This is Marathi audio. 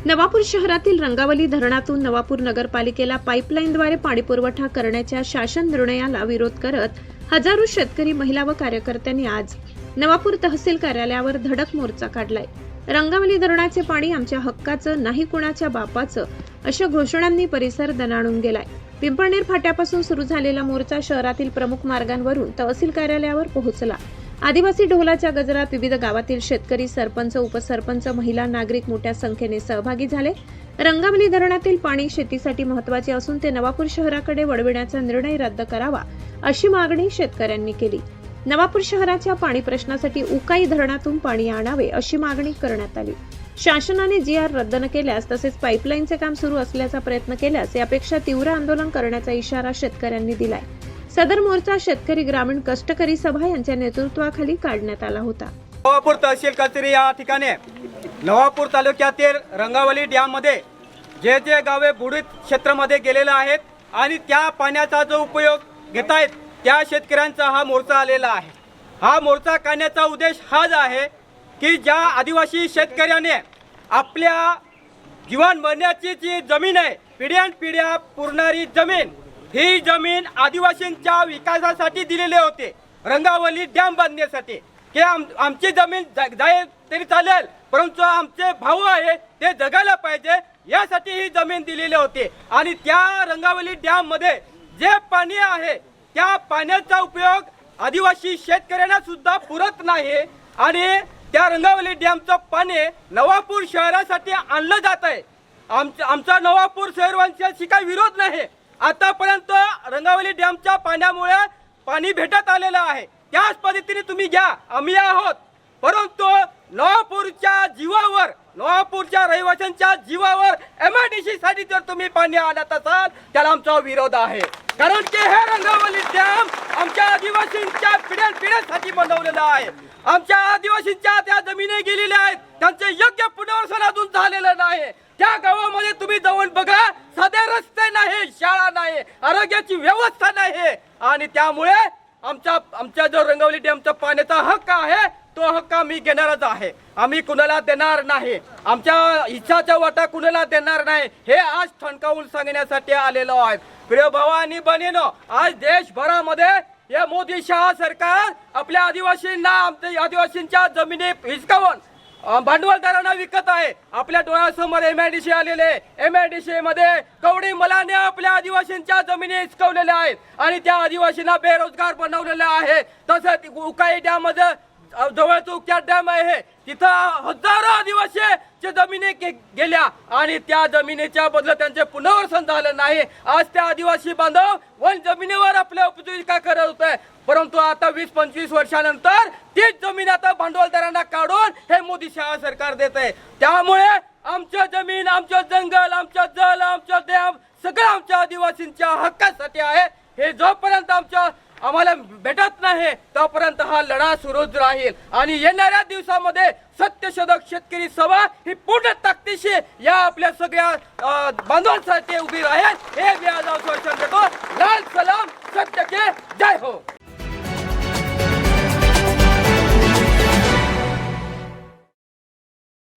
नवापूर शहरातील रंगावली धरणातून नवापूर नगरपालिकेला पाईपलाईनद्वारे पाणीपुरवठा करण्याच्या शासन निर्णयाला विरोध करत हजारो शेतकरी, महिला व कार्यकर्त्यांनी आज नवापूर तहसील कार्यालयावर धडक मोर्चा काढलाय। रंगावली धरणाचे पाणी आमच्या हक्काचं, नाही कुणाच्या बापाचं, अशा घोषणांनी परिसर दणाणून गेलाय। पिंपळनेर फाट्यापासून सुरू झालेला मोर्चा शहरातील प्रमुख मार्गांवरून तहसील कार्यालयावर पोहोचला। आदिवासी ढोलाच्या गजरात विविध गावातील शेतकरी, सरपंच, उपसरपंच, महिला, नागरिक मोठ्या संख्येने सहभागी झाले। रंगावली धरणातील पाणी शेतीसाठी महत्त्वाचे असून ते नवापूर शहराकडे वळविण्याचा निर्णय रद्द करावा, अशी मागणी शेतकऱ्यांनी केली। नवापूर शहराच्या पाणी प्रश्नासाठी उकाई धरणातून पाणी आणावे, अशी मागणी करण्यात आली। शासनाने GR रद्द न केल्यास तसेच पाईपलाईनचे काम सुरू असल्याचा प्रयत्न केल्यास यापेक्षा तीव्र आंदोलन करण्याचा इशारा शेतकऱ्यांनी दिलाय। सदर मोर्चा शेतकरी ग्रामीण कष्टकरी सभा यांच्या नेतृत्वाखाली काढण्यात आला होता। नवापूर तहसील कचेरी या ठिकाणी नवापूर तालुक्यातील रंगावली डॅम मध्ये जे गावे बुडीत क्षेत्रामध्ये गेलेले आहेत आणि त्या पाण्याचा जो उपयोग घेत आहेत त्या शेतकऱ्यांचा हा मोर्चा आलेला आहे। हा मोर्चा काढण्याचा उद्देश हाच आहे की ज्या आदिवासी शेतकऱ्याने आपल्या जीवन मरण्याची जी जमीन आहे, पिढ्यानपिढ्या पुरणारी जमीन, ही जमीन आदिवासींच्या विकासासाठी दिलेले होते, रंगावली डॅम बांधण्यासाठी, की आमची जमीन जाईल तरी चालेल परंतु आमचे भाऊ आहे ते जगायला पाहिजे यासाठी ही जमीन दिलेली होती। आणि त्या रंगावली डॅम मध्ये जे पाणी आहे त्या पाण्याचा उपयोग आदिवासी शेतकऱ्यांना सुद्धा पुरत नाही आणि त्या रंगावली डॅमचं पाणी नवापूर शहरासाठी आणलं जात आहे। आमचा नवापूर शहरवासियांशी काही विरोध नाही। आतापर्यंत रंगावली डॅमच्या पाण्यामुळे पाणी भेटत आलेलं आहे, त्याच पद्धतीने तुम्ही घ्या, आम्ही आहोत। परंतु नवापूरच्या जीवावर, नवापूरच्या रहिवाशांच्या जीवावर MIDC साठी जर तुम्ही पाणी आणत असाल त्याला आमचा विरोध आहे। कारण की हे रंगावली डॅम आमच्या आदिवासींच्या पिढ्यानपिढ्यांसाठी बनवलेलं आहे। आमच्या आदिवासींच्या त्या जमिनी गेलेल्या आहेत, त्यांचे योग्य पुनर्वसन अजून झालेलं नाही। त्या गावामध्ये तुम्ही जाऊन बघा, साधे रस्ते नाही, शाळा नाही, आरोग्याची व्यवस्था नाही आणि त्यामुळे आमच्या जो रंगावली डॅमचा पाण्याचा हक्क आहे तो हक्क आम्ही घेणारच आहे। आम्ही कुणाला देणार नाही, आमच्या इच्छाचा वाटा कुणाला देणार नाही, हे आज ठणकावून सांगण्यासाठी आलेलो आहे। प्रिय भाऊ आणि बहिणींनो, आज देशभरामध्ये हे मोदी शहा सरकार आपल्या आदिवासींना, आदिवासींच्या जमिनी हिसकावून भांडवलदारांना विकत आहे। आपल्या डोळ्यासमोर MIDC आलेले, MIDC मध्ये कवडी मलाने आपल्या आदिवासींच्या जमिनी हिसकवलेल्या आहेत आणि त्या आदिवासींना बेरोजगार बनवलेले आहे। तसंच उकाई डॅम मध्ये जवळच उक्या डॅम आहे, तिथं हजारो आदिवासी जमिनी गेल्या आणि त्या जमिनीच्या बदल्यात त्यांचे पुनर्वसन झालं नाही। आज त्या आदिवासी बांधव वन जमिनीवर आपल्या उपजीविका करत होते, परंतु आता 20-25 वर्षानंतर तीच जमीन आता भांडवलदारांना काढून हे मोदी शहा सरकार देत आहे। त्यामुळे आमच्या जमीन, आमचं जंगल, आमचं जल, आमचं डॅम सगळं आमच्या आदिवासींच्या हक्कासाठी आहे। हे जोपर्यंत आम्हाला भेटत नाही तोपर्यंत हा लढा सुरूच राहील आणि येणाऱ्या दिवसामध्ये सत्यशोधक शेतकरी सभा ही पूर्ण ताकदीशी या आपल्या सगळ्या बांधवांसाठी उभी राहील, हे मी आज आश्वासन देतो। लाल सलाम, सत्य के जय हो।